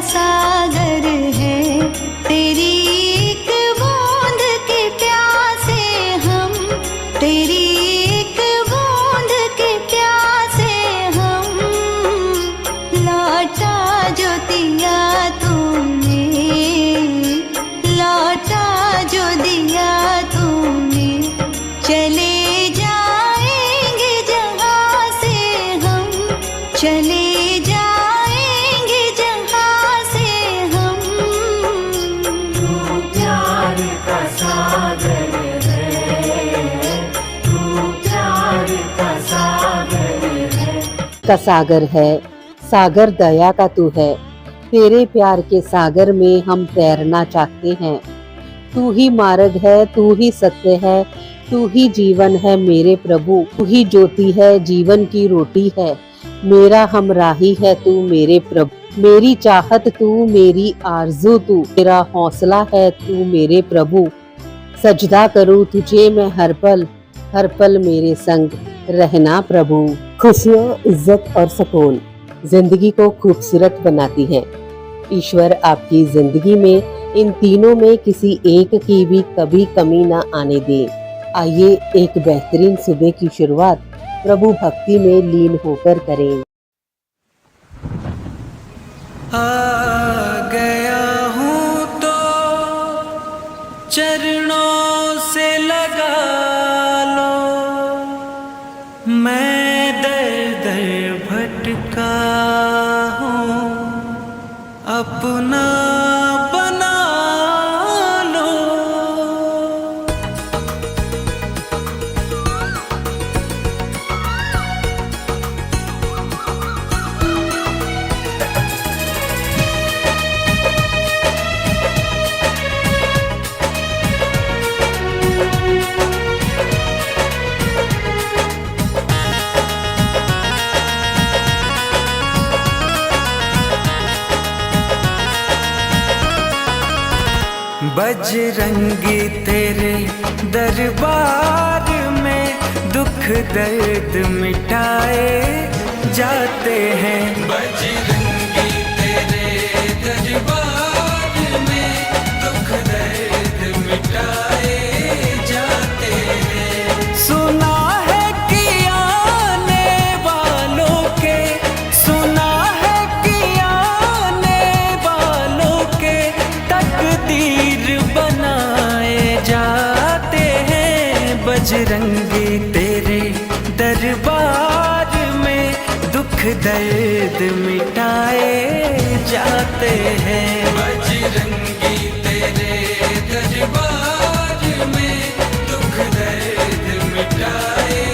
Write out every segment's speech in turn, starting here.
सागर है, तेरी एक बूंद के प्यासे हम, तेरी एक बूंद के प्यासे हम। लौटा जो दिया तूने, लौटा जो दिया तूने, चले जाएंगे जहाँ से हम, चले जाएंगे जहाँ से हम। तू प्यार का सागर है, तू प्यार का सागर है। का सागर है, सागर दया का तू है। तेरे प्यार के सागर में हम तैरना चाहते हैं। तू ही मार्ग है, तू ही सत्य है, तू ही जीवन है मेरे प्रभु। तू ही ज्योति है, जीवन की रोटी है, मेरा हमराही है तू मेरे प्रभु। मेरी चाहत तू, मेरी आरज़ू तू, मेरा हौसला है तू मेरे प्रभु। सजदा करूँ तुझे मैं हर पल मेरे संग रहना प्रभु। खुशियाँ, इज्जत और सुकून जिंदगी को खूबसूरत बनाती हैं। ईश्वर आपकी जिंदगी में इन तीनों में किसी एक की भी कभी कमी ना आने दे। आइए एक बेहतरीन सुबह की शुरुआत प्रभु भक्ति में लीन होकर करें। आ गया हूँ तो चरणों से लगा लो, मैं दर दर भटका हूँ, अपना बना लो। बजरंगी तेरे दरबार में दुख दर्द मिटाए जाते हैं। बजरंगी तेरे दरबार में दुख दर्द मिटाए जाते हैं। सुना है कि आने वालों के, सुना है कि आने वालों के तकदीर बनाए जाते हैं। बजरंगी तेरे दरबार में दुख दर्द मिटाए जाते हैं। बजरंगी तेरे दरबार में दुख दर्द मिटाए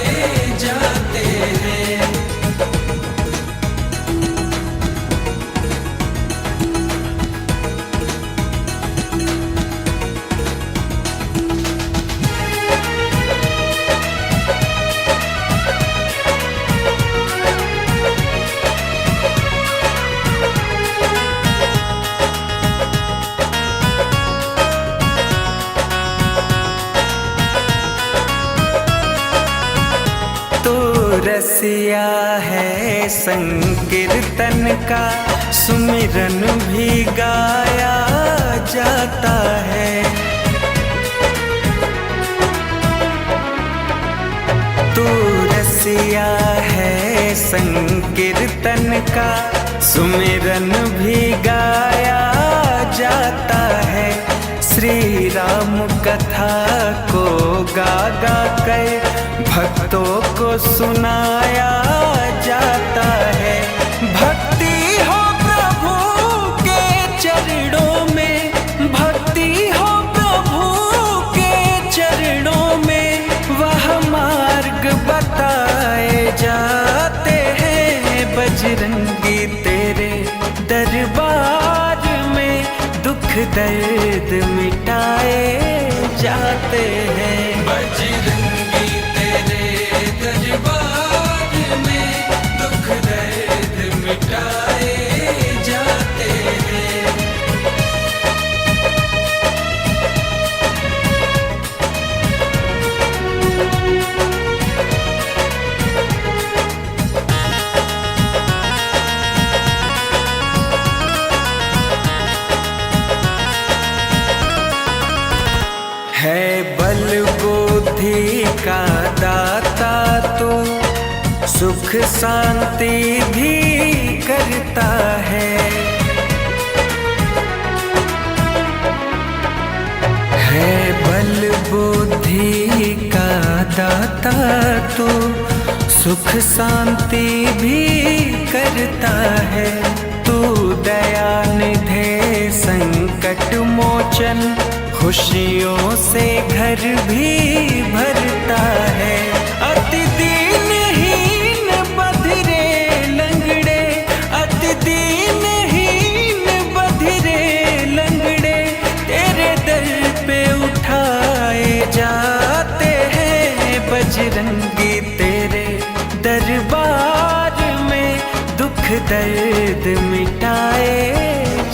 जाते हैं। रसिया है संकीर्तन का, सुमिरन भी गाया जाता है। तू रसिया है संकीर्तन का, सुमिरन भी गाया जाता है। श्री राम कथा को गा गा कर भक्तों को सुनाया जाता है। भक्ति हो प्रभु के चरणों में, भक्ति हो प्रभु के चरणों में, वह मार्ग बताए जाते हैं। बजरंगी तेरे दरबार में दुख दर्द मिटाए जाते हैं। बजरंगी तेरे दरबार में दुख दर्द मिटाए जाते हैं। सुख शांति भी करता है। बल बुद्धि का दाता तू, सुख शांति भी करता है। तू दया निधे संकट मोचन, खुशियों से घर भी भरता है। अति दीनहीन बधिरे लंगड़े, अति दीनहीन बधिरे लंगड़े, तेरे दर पे उठाए जाते हैं। बजरंगी तेरे दरबार में दुख दर्द मिटाए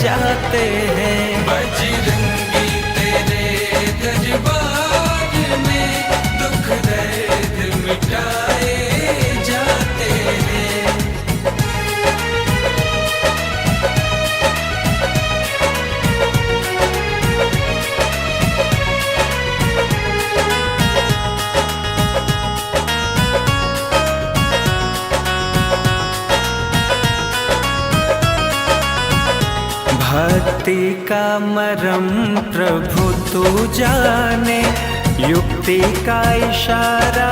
जाते हैं। बजरंगी तेरे दरबार में दुख दर्द मिटाए जाते हैं। भक्ति का मरम प्रभु तू जाने, युक्ति का इशारा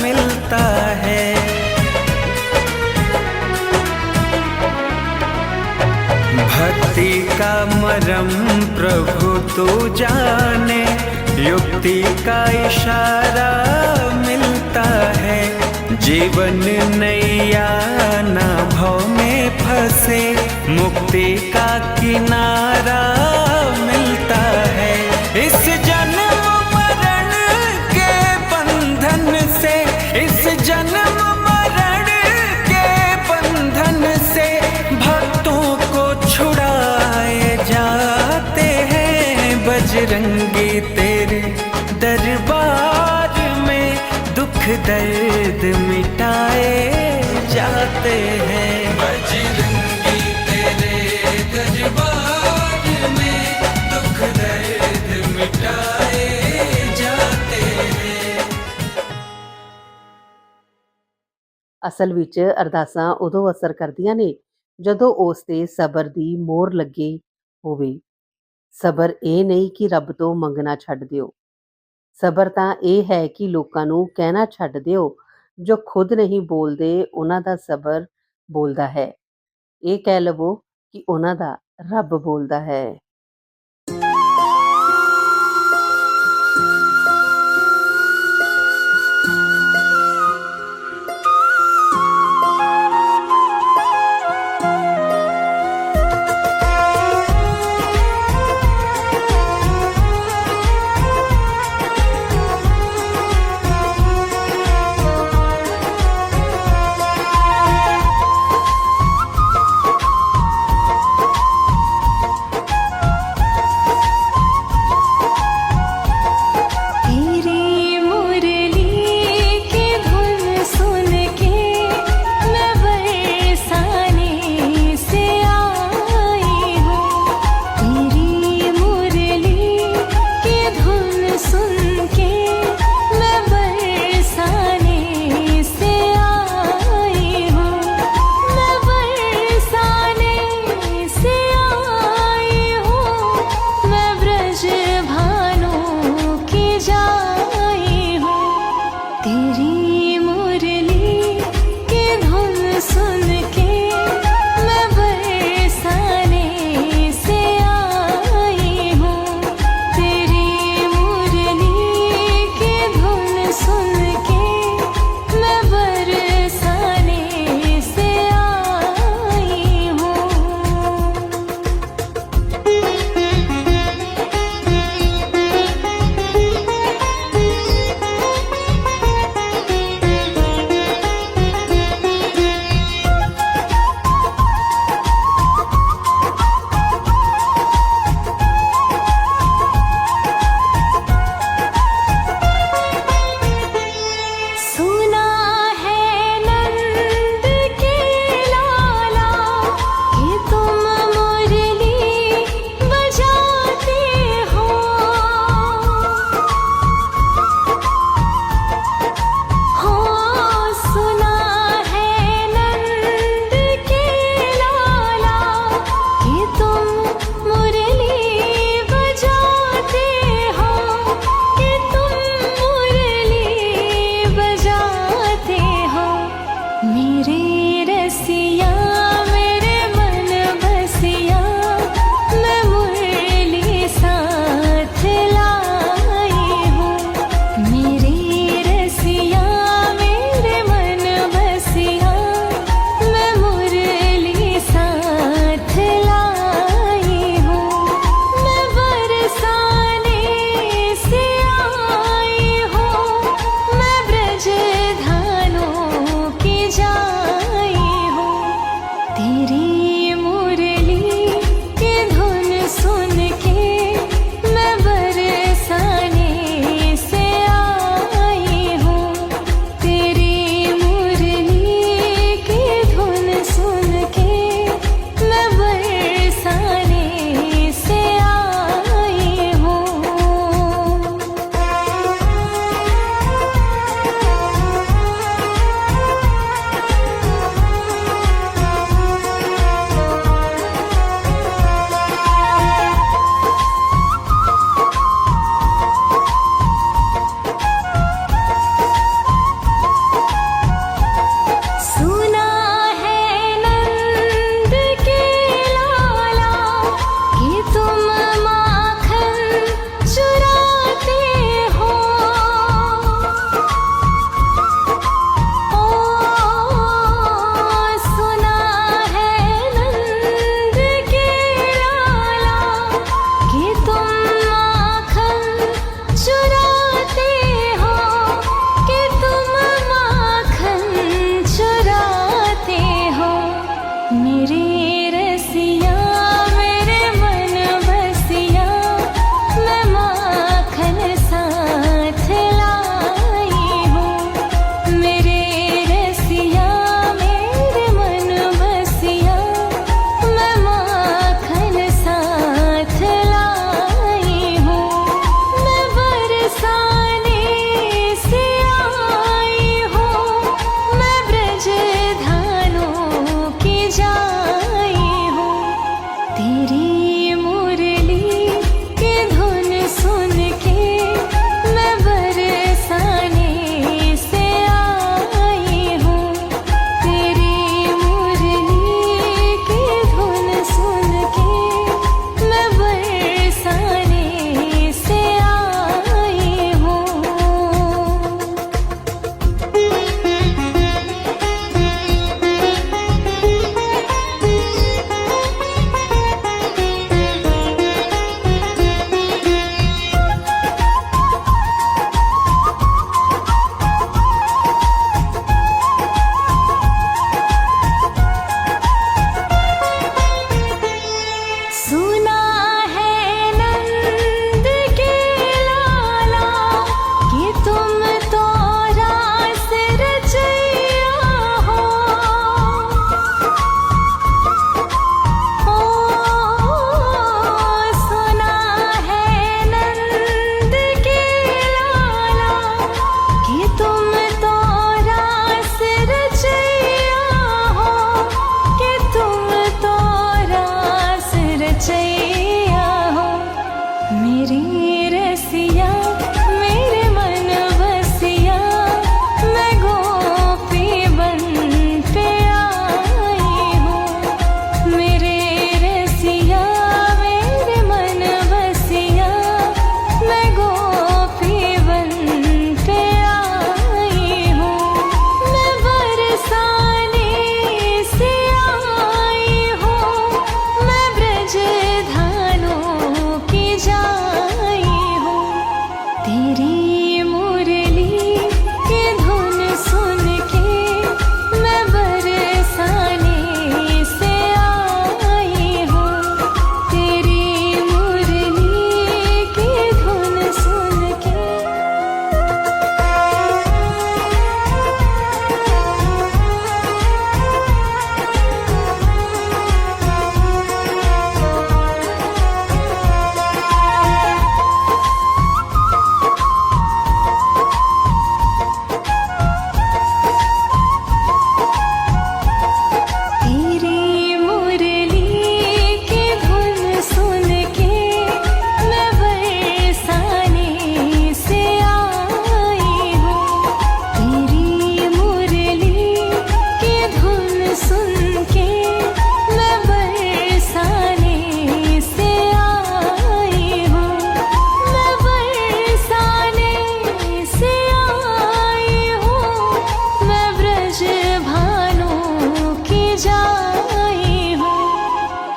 मिलता है। भक्ति का मरम प्रभु तू जाने, युक्ति का इशारा मिलता है। जीवन नैया ना भव में फंसे, मुक्ति का किनारा मिलता है। इस जन्म मरण के बंधन से, इस जन्म मरण के बंधन से भक्तों को छुड़ाए जाते हैं। बजरंगी तेरे दरबार में दुख दर्द मिटाए जाते हैं। बजरंगी तेरे दरबार में दुख दर्द मिटाए जाते हैं। ਅਸਲ ਵਿੱਚ ਅਰਦਾਸਾਂ ਉਦੋਂ ਅਸਰ ਕਰਦੀਆਂ ਨੇ ਜਦੋਂ ਉਸ ਤੇ ਸਬਰ ਦੀ ਮੋਹਰ ਲੱਗੀ ਹੋਵੇ। ਸਬਰ ਇਹ ਨਹੀਂ ਕਿ ਰੱਬ ਤੋਂ ਮੰਗਣਾ ਛੱਡ ਦਿਓ। ਸਬਰ ਤਾਂ ਇਹ ਹੈ ਕਿ ਲੋਕਾਂ ਨੂੰ ਕਹਿਣਾ ਛੱਡ ਦਿਓ। ਜੋ ਖੁਦ ਨਹੀਂ ਬੋਲਦੇ ਉਹਨਾਂ ਦਾ ਸਬਰ ਬੋਲਦਾ ਹੈ। ਇਹ ਕਹਿ ਲਵੋ ਕਿ ਉਹਨਾਂ ਦਾ ਰੱਬ ਬੋਲਦਾ ਹੈ।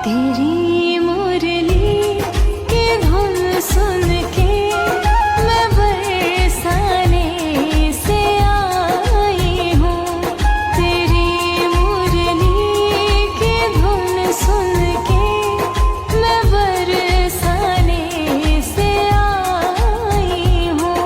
तेरी मुरली की धुन सुन के मैं बरसाने से आई हूँ। तेरी मुरली की धुन सुन के मैं बरसाने से आई हूँ।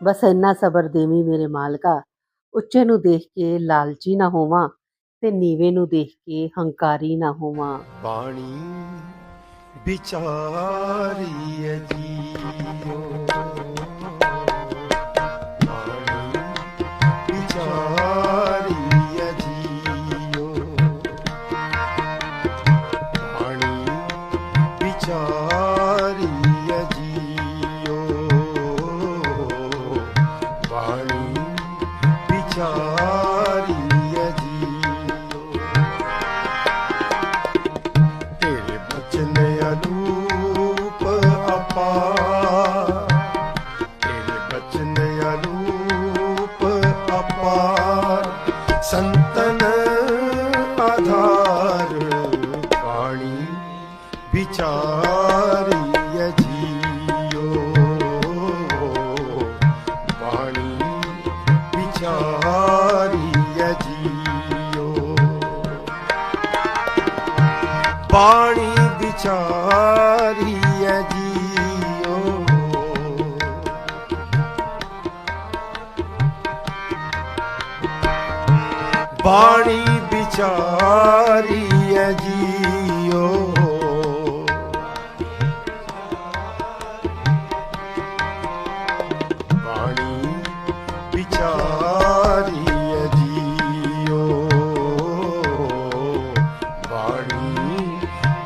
बस ਇੰਨਾ ਸਬਰ ਦੇਵੀਂ ਮੇਰੇ ਮਾਲਕਾ, ਉੱਚੇ ਨੂੰ ਦੇਖ ਕੇ ਲਾਲਚੀ ਨਾ ਹੋਵਾਂ ਤੇ ਨੀਵੇਂ ਨੂੰ ਦੇਖ ਕੇ ਹੰਕਾਰੀ ਨਾ ਹੋਵਾਂ। ਬਾਣੀ ਵਿਚਾਰੀਐ ਜੀਓ, ਬਾਣੀ ਵਿਚਾਰੀਐ ਜੀਓ, ਬਾਣੀ ਵਿਚਾਰੀਐ ਜੀਓ, ਬਾਣੀ ਵਿਚਾਰੀਐ ਜੀਓ। ਤੇਰੇ ਬਚਨ ਅਨੂਪ ਅਪਾਰ, ਤੇਰੇ ਬਚਨ ਅਨੂਪ ਅਪਾਰ, ਸੰਤਨ ਆਧਾਰ, ਬਾਣੀ ਵਿਚਾਰੀਐ ਜੀਓ, ਬਾਣੀ ਵਿਚਾਰੀਐ ਜੀਓ, ਬਾਣੀ ਵਿਚਾਰੀਐ ਜੀਓ, ਬਾਣੀ ਵਿਚਾਰੀਐ ਜੀਓ, ਬਾਣੀ ਵਿਚਾਰੀਐ ਜੀਓ, ਬਾਣੀ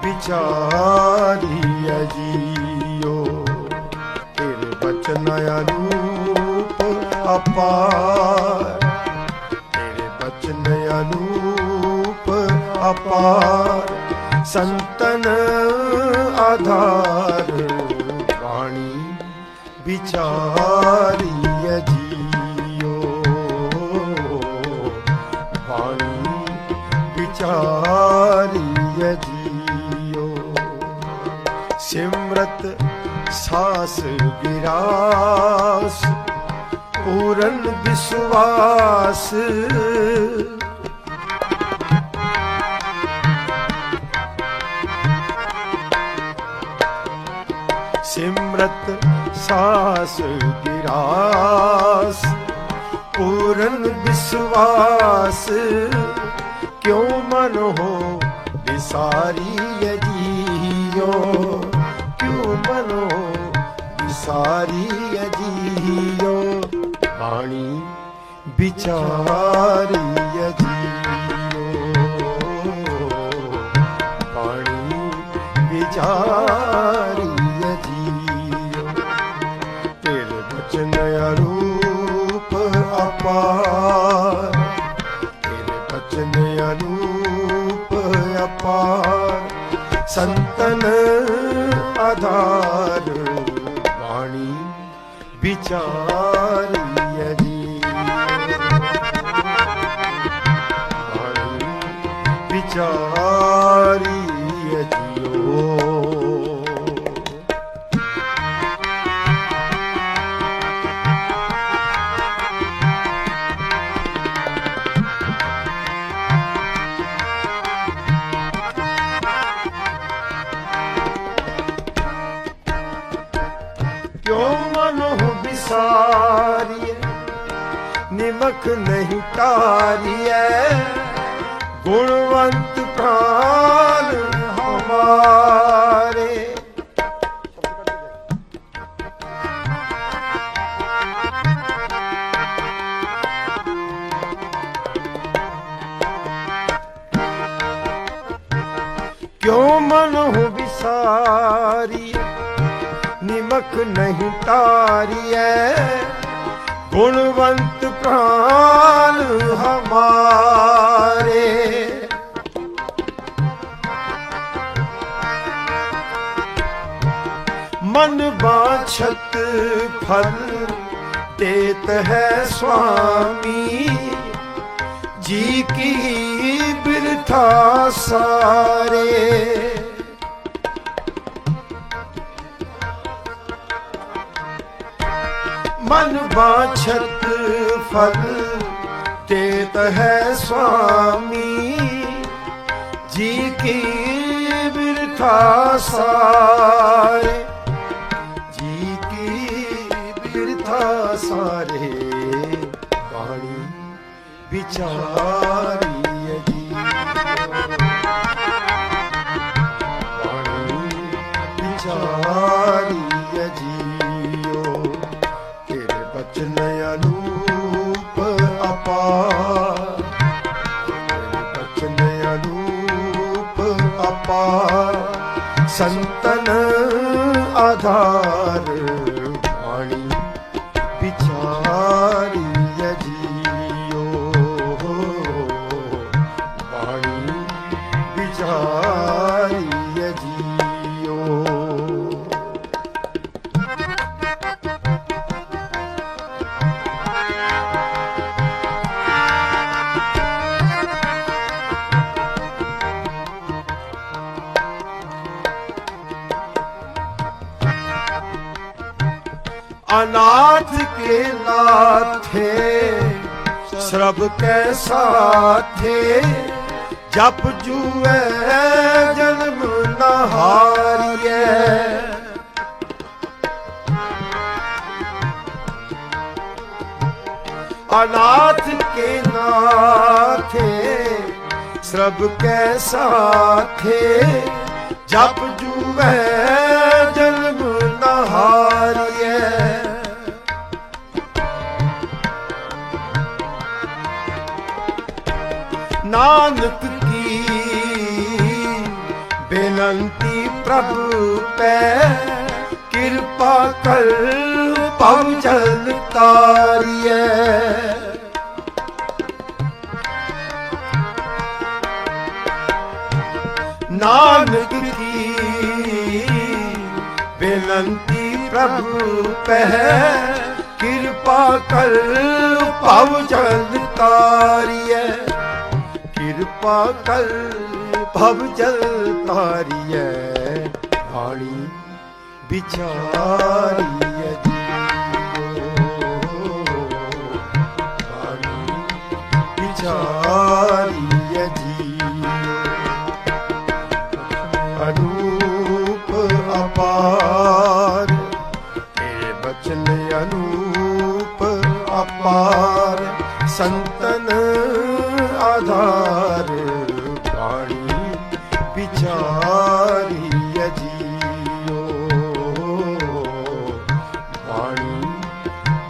ਵਿਚਾਰੀਐ ਜੀਓ। ਤੇਰੇ ਬਚਨ ਅਨੂਪ ਅਪਾਰ, ਤੇਰੇ ਬਚਨ ਅਨੂਪ ਅਪਾਰ, ਸੰਤਨ ਆਧਾਰ, ਬਾਣੀ ਵਿਚਾਰੀਐ ਜੀਓ, ਬਾਣੀ ਵਿਚਾਰੀਐ ਜੀਓ। ਸਿਮਰਤ ਸਾਸ ਵਿਰਾਸ, ਪੂਰਨ ਵਿਸ਼ਵਾਸ, ਸਿਮਰਤ ਸਾਸ ਗਿਰਾਸ, ਪੂਰਨ ਵਿਸ਼ਵਾਸ, ਕਿਉ ਮਨ ਹੋ ਵਿਸਾਰੀਐ ਜੀਓ, ਕਿਉ ਮਨ ਹੋ ਵਿਸਾਰੀਐ ਜੀਓ, ਬਾਣੀ ਵਿਚਾਰੀਐ ਜੀਓ, ਬਾਣੀ ਵਿਚਾਰੀਐ ਜੀਓ। ਤੇਰੇ ਬਚਨ ਅਨੂਪ ਅਪਾਰ, ਤੇਰੇ ਬਚਨ ਅਨੂਪ ਅਪਾਰ, ਸੰਤਨ ਆਧਾਰ, ਬਾਣੀ ਵਿਚਾਰੀਐ ਜੀਓ, ਬਾਣੀ ਵਿਚਾਰੀਐ ਜੀਓ। क्यों मन हो विसारिए, निमक नहीं तारिए, गुणवंत प्राण हमारे। क्यों मन हो विसारिए, निमक नहीं तारिए, गुणवंत प्राण हमारे। मन बाछत फल देत है स्वामी, जी की बिरथा सारे। मन बाछत फल देत है स्वामी, जी की बिरथा सारे, जी की बिरथा सारे। ਵਿਚਾਰੀਏ ਜੀਓ ਬਾਣੀ ਵਿਚਾਰੀਏ ਜੀਓ ਤੇਰੇ ਬਚਨ ਅਨੂਪ ਅਪਾਰ ਤੇਰੇ ਬਚਨ ਅਨੂਪ ਅਪਾਰ ਸੰਤਨ ਆਧਾਰ ਬਾਣੀ ਵਿਚਾਰੀਏ ਜੀਓ ਬਾਣੀ ਵਿਚਾਰੀਏ ਜੀਓ अनाथ के लाथे श्रब के साथे जप जुए जन्म न हारिए अनाथ के नाथे श्रब के साथे जप जुए जन्म न हारिए नानक की बेनंती प्रभु पे कृपा कर पव जल तारिए नानक की बेनंती प्रभु पे कृपा कर पव जल तारिए कृपा कर भव जल तारिए बाणी बिचारिए जੀਓ बाणी बिचारिए जੀਓ अनूप अपार तेरे बचन अनूप अपार संतन आधार बाणी बिचारिए जੀਓ बाणी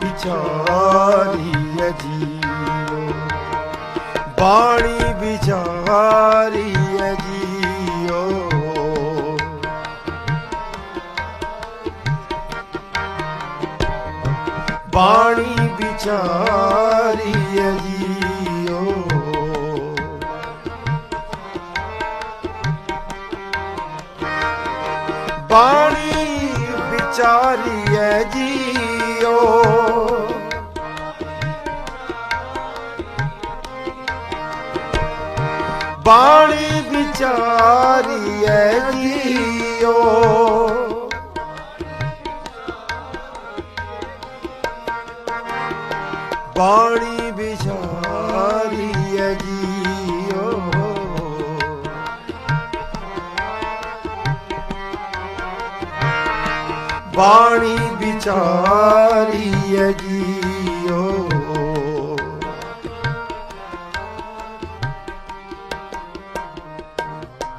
बिचारिए जੀਓ बाणी बिचारिए जੀਓ बाणी बिचारिए जੀਓ बाणी बिचारिए जੀਓ बाणी बिचारिए जੀਓ बाणी बिचारिए जੀਓ बाणी बिचारिए जੀਓ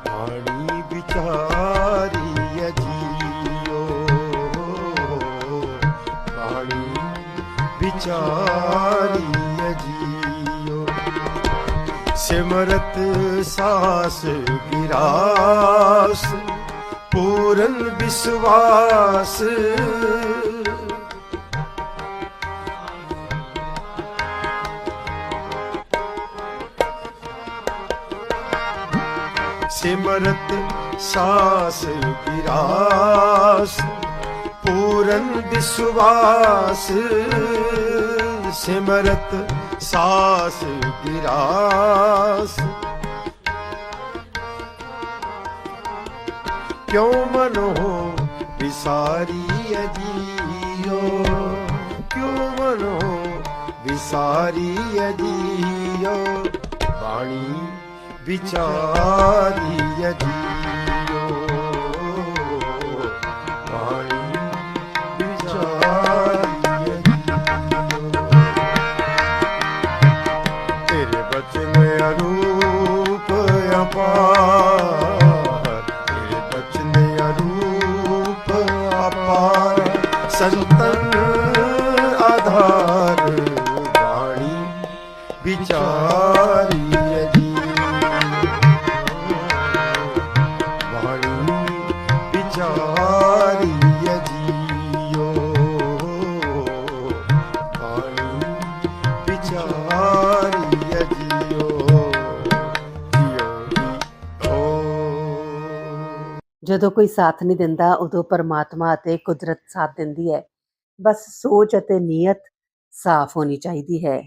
बाणी बिचारिए जੀਓ बाणी बिचारिए जੀਓ सिमरत सास विरास पूरन विश्वास सिमरत सास विरास पूरन विश्वास सिमरत सास विरास क्यों मनो विसारिए जੀਓ क्यों मनो विसारिए जੀਓ बाणी बिचारिए जੀਓ बाणी बिचारिए जੀਓ ਜਦੋਂ ਕੋਈ ਸਾਥ ਨਹੀਂ ਦਿੰਦਾ ਉਦੋਂ ਪਰਮਾਤਮਾ ਅਤੇ ਕੁਦਰਤ ਸਾਥ ਦਿੰਦੀ ਹੈ। ਬਸ ਸੋਚ ਅਤੇ ਨੀਅਤ ਸਾਫ਼ ਹੋਣੀ ਚਾਹੀਦੀ ਹੈ।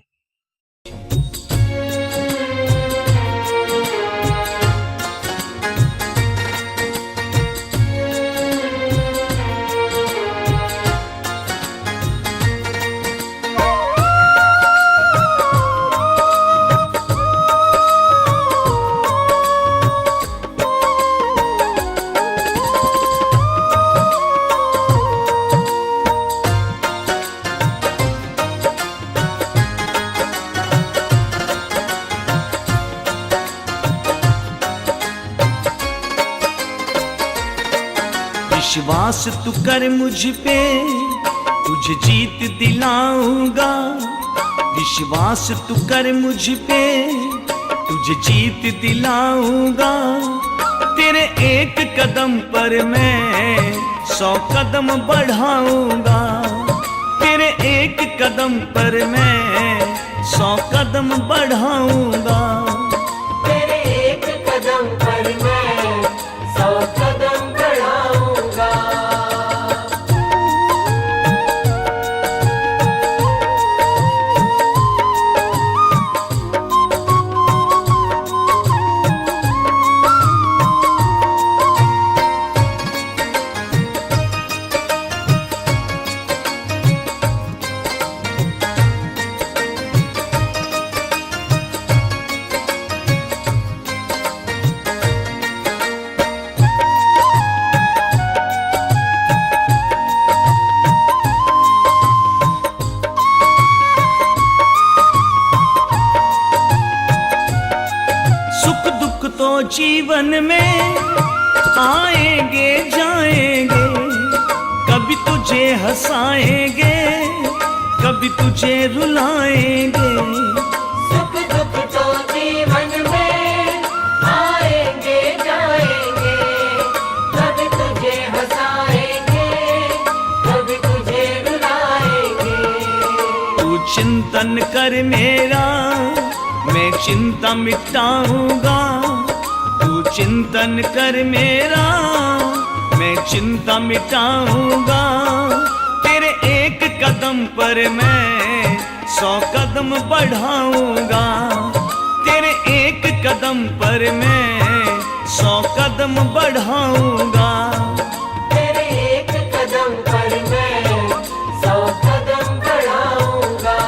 विश्वास तू कर मुझ पे, तुझे जीत दिलाऊंगा। विश्वास तू कर मुझ पे, तुझे जीत दिलाऊंगा। तेरे एक कदम पर मैं 100 कदम बढ़ाऊंगा। तेरे एक कदम पर मैं 100 कदम बढ़ाऊंगा। तेरे एक कदम पर मैं 100 कदम बढ़ाऊंगा। सुख दुख तो जीवन में आएंगे जाएंगे, कभी तुझे हंसाएंगे, कभी तुझे रुलाएंगे। सुख दुख तो जीवन में आएंगे जाएंगे, कभी तुझे हंसाएंगे, कभी तुझे रुलाएंगे। तू चिंतन कर मेरा, मैं चिंता मिटाऊंगा। तू चिंतन कर मेरा, मैं चिंता मिटाऊंगा। तेरे एक कदम पर मैं 100 कदम बढ़ाऊंगा। तेरे एक कदम पर मैं 100 कदम बढ़ाऊंगा। तेरे एक कदम पर मैं 100 कदम बढ़ाऊंगा।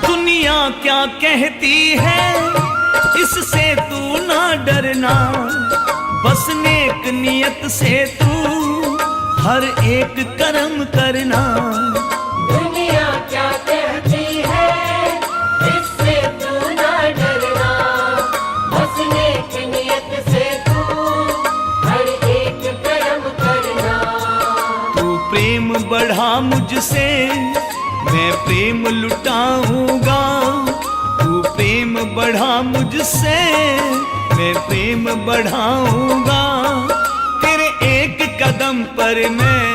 दुनिया क्या कहती है इससे तू ना डरना। बस नेक नियत से तू हर एक कर्म करना। दुनिया क्या कहती है इससे तू ना डरना। बस नेक नियत से तू हर एक कर्म करना। तू प्रेम बढ़ा मुझसे, मैं प्रेम लुटाऊंगा। तू प्रेम बढ़ा मुझसे, मैं प्रेम बढ़ाऊंगा। तेरे एक कदम पर मैं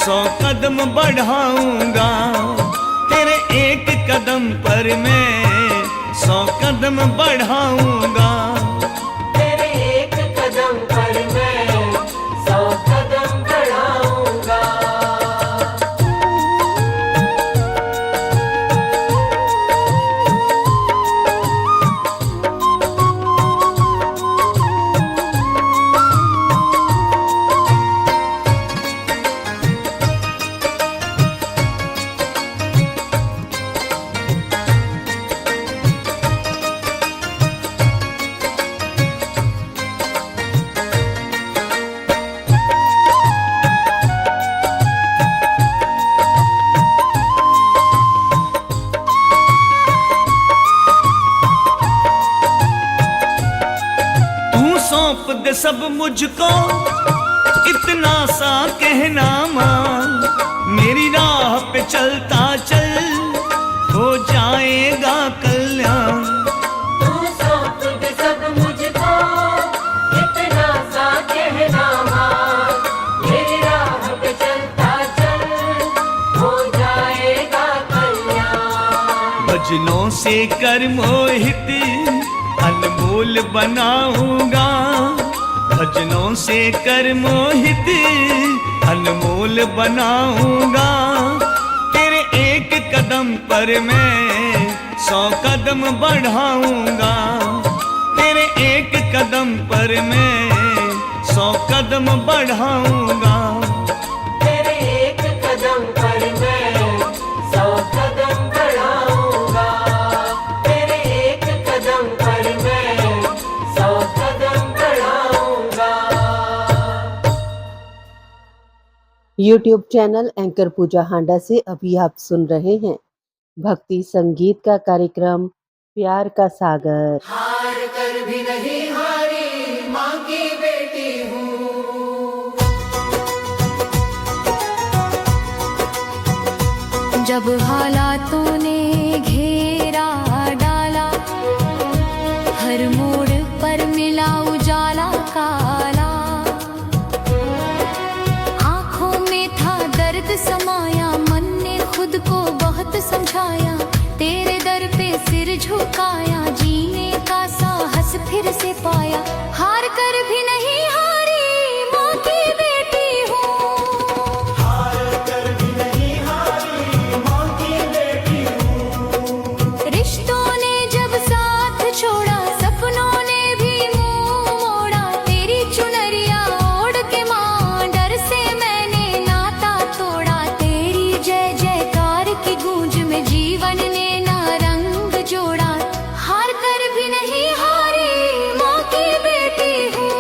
100 कदम बढ़ाऊंगा। तेरे एक कदम पर मैं 100 कदम बढ़ाऊंगा। तेरे एक कदम पर मैं 100 कदम बढ़ाऊंगा। दे सब मुझको इतना सा कहना मां, मेरी राह पे चलता चल हो जाएगा कल्याण। तू सौंप दे सब मुझको इतना सा कहना मां, मेरी राह पे चलता चल हो जाएगा कल्याण। भजनों से कर मोहित अनमोल बनाऊंगा, भजनों से कर मोहित अनमोल बनाऊंगा। तेरे एक कदम पर मैं 100 कदम बढ़ाऊंगा, तेरे एक कदम पर मैं 100 कदम बढ़ाऊंगा। तेरे एक कदम पर मैं 100 कदम बढ़ाऊंगा, तेरे एक कदम पर मैं 100 कदम बढ़ाऊंगा। यूट्यूब चैनल एंकर पूजा हांडा से अभी आप सुन रहे हैं भक्ति संगीत का कार्यक्रम प्यार का सागर। हार कर भी नहीं हारी, माँ की बेटी हूँ। जब हालातों ने घेरा डाला, हर मोड़ पर मिला उजाला काला, आंखों में था दर्द समाया, मन ने खुद को बहुत समझाया, तेरे दर पे सिर झुकाया, जीने का साहस फिर से पाया। हार कर भी नहीं हारी, माँ की बेटी हूँ। हार कर भी नहीं हारी, माँ की बेटी हूँ। रिश्तों ने जब साथ छोड़ा, सपनों ने भी मुंह मोड़ा, तेरी चुनरिया ओढ़ के माँ डर से मैंने नाता तोड़ा, तेरी जय जयकार की गूंज में जीवन ने ना रंग जोड़ा। हार कर भी नहीं हारी, माँ की बेटी हूँ।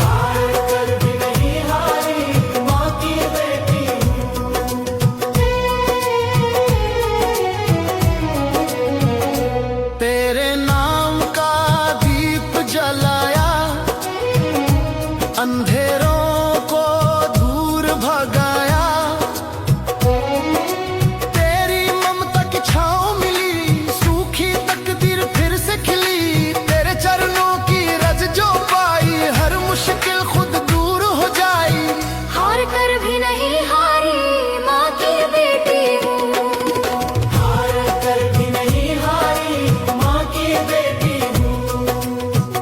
हार कर भी नहीं हारी, माँ की बेटी हूँ। तेरे नाम का दीप जलाया, अंधेरों को दूर भगाया, तेरी ममता की छाँव मिली, सूखी तकदीर फिर से खिली, तेरे चरणों की रज जो पाई, हर मुश्किल खुद दूर हो जाई। हार कर भी नहीं हारी, माँ की बेटी हूँ। हार कर भी नहीं हारी, माँ की बेटी हूँ।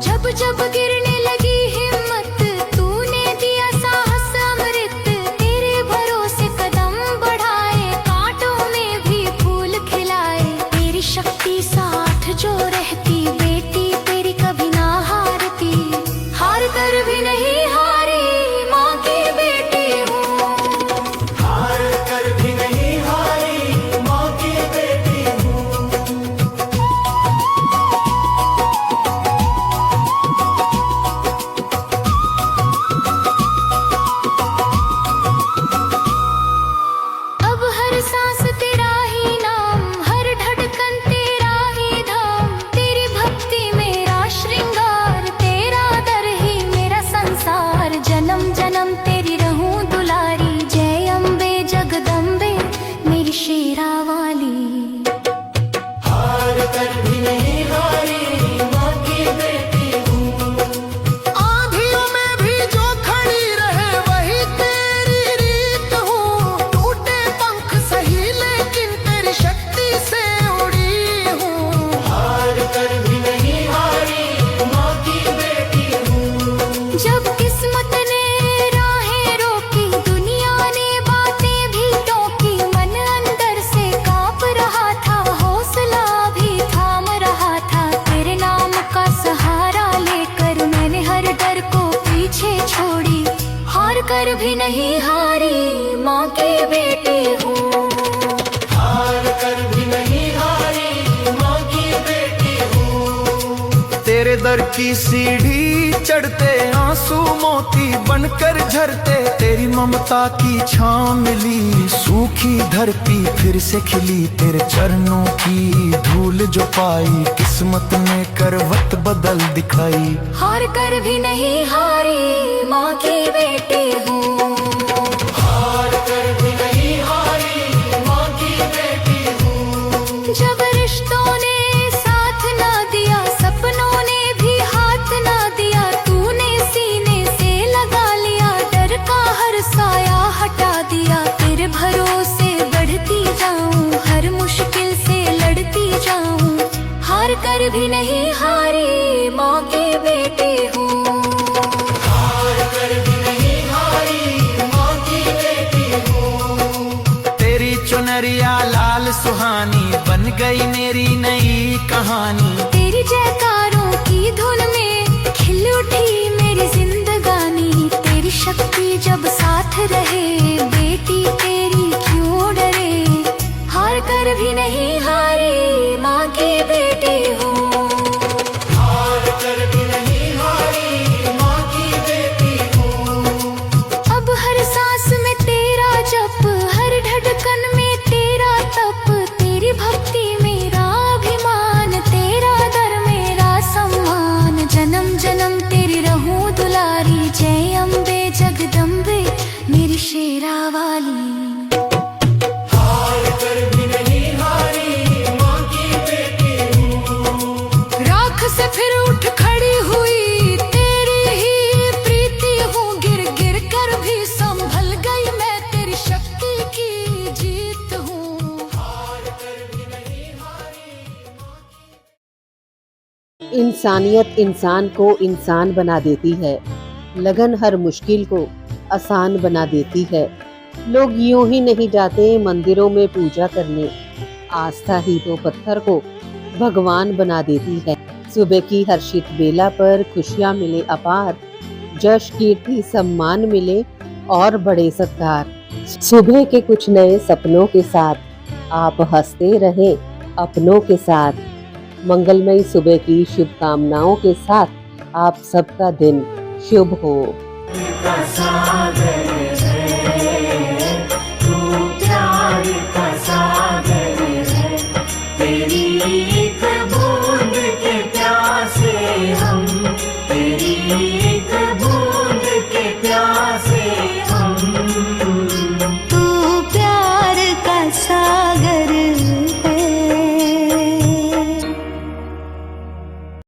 जब जब गिरने लगी हिम्मत, तूने दिया साहस अमृत, तेरे भरोसे कदम बढ़ाए, कांटों में भी फूल खिलाए, तेरी शक्ति साथ जो रहती, बेटी तेरी कभी ना हारती। हार कर भी नहीं हारी, माँ की बेटी हूँ। हार कर भी नहीं हारी, माँ की बेटी हूँ। अब हर सांस तेरा ही नाम, हर धड़कन तेरा ही धाम, तेरी भक्ति मेरा श्रृंगार, तेरा दर ही मेरा संसार, जन्म जन्म तेरी रहूं दुलारी, जय अम्बे जगदम्बे मेरी शेरा वाली। हार कर भी नहीं हारी, माँ की बेटी हूँ। आंधियों में भी जो खड़ी रहे, वही तेरी रीत हूँ, टूटे पंख सही लेकिन तेरी शक्ति से उड़ी हूँ। हार कर भी नहीं हारी, माँ की बेटी हूँ। जब किस्मत ने राहें रोकी, दुनिया ने बातें भी टोकी, मन अंदर से कांप रहा था, हौसला भी थाम रहा था, तेरे नाम का सहारा लेकर मैंने हर डर को पीछे छोड़ी। हार कर भी नहीं हारी, माँ की बेटी हूँ। हार कर भी नहीं हारी, माँ की बेटी हूँ। तेरे दर की सीढ़ी चढ़ते आंसू मोती बनकर झरते, तेरी ममता की छांव मिली, सूखी धरती फिर से खिली, तेरे चरणों की धूल जो पाई, किस्मत ने करवट बदल दिखाई। हार कर भी नहीं हारी, माँ की बेटी हूँ। हार कर भी नहीं हारी, माँ की बेटी हूँ। जब रिश्तों ने साथ ना दिया, सपनों ने भी हाथ ना दिया, तूने सीने से लगा लिया, डर का हर साया हटा दिया। तेरे भरोसे बढ़ती जाऊं, हर मुश्किल से लड़ती जाऊं, हार कर भी नहीं हारी, माँ की बेटी हूँ। हार कर भी नहीं हारी, माँ की बेटी हूँ। तेरी चुनरिया लाल सुहानी बन गई मेरी नई कहानी। तेरी जयकारों की धुन में खिल उठी मेरी जिंदगानी, तेरी शक्ति जब साथ रहे, बेटी तेरी क्यों डरे, हार कर भी नहीं हारी, माँ की बेटी हूँ। हार कर भी नहीं हारी, माँ की बेटी हूँ। अब हर सांस में तेरा जप, हर धड़कन में तेरा तप, तेरी भक्ति मेरा अभिमान, तेरा दर मेरा सम्मान, जन्म जन्म तेरी रहूं दुलारी, जय अम्बे जगदम्बे मेरी शेरा वाली। हार कर भी नहीं हारी, माँ की बेटी हूँ। राख से फिर उठ खड़ी हुई, तेरी ही प्रीति हूँ, गिर गिर कर भी संभल गई मैं, तेरी शक्ति की जीत हूँ। हार कर भी नहीं हारी, इंसानियत इंसान को इंसान बना देती है, लगन हर मुश्किल को आसान बना देती है। लोग यूं ही नहीं जाते मंदिरों में पूजा करने, आस्था ही तो पत्थर को भगवान बना देती है। सुबह की हर्षित बेला पर खुशियां मिले अपार, जश कीर्ति सम्मान मिले और बड़े सत्कार। सुबह के कुछ नए सपनों के साथ आप हंसते रहें अपनों के साथ। मंगलमयी सुबह की शुभकामनाओं के साथ आप सबका दिन शुभ हो। का सागर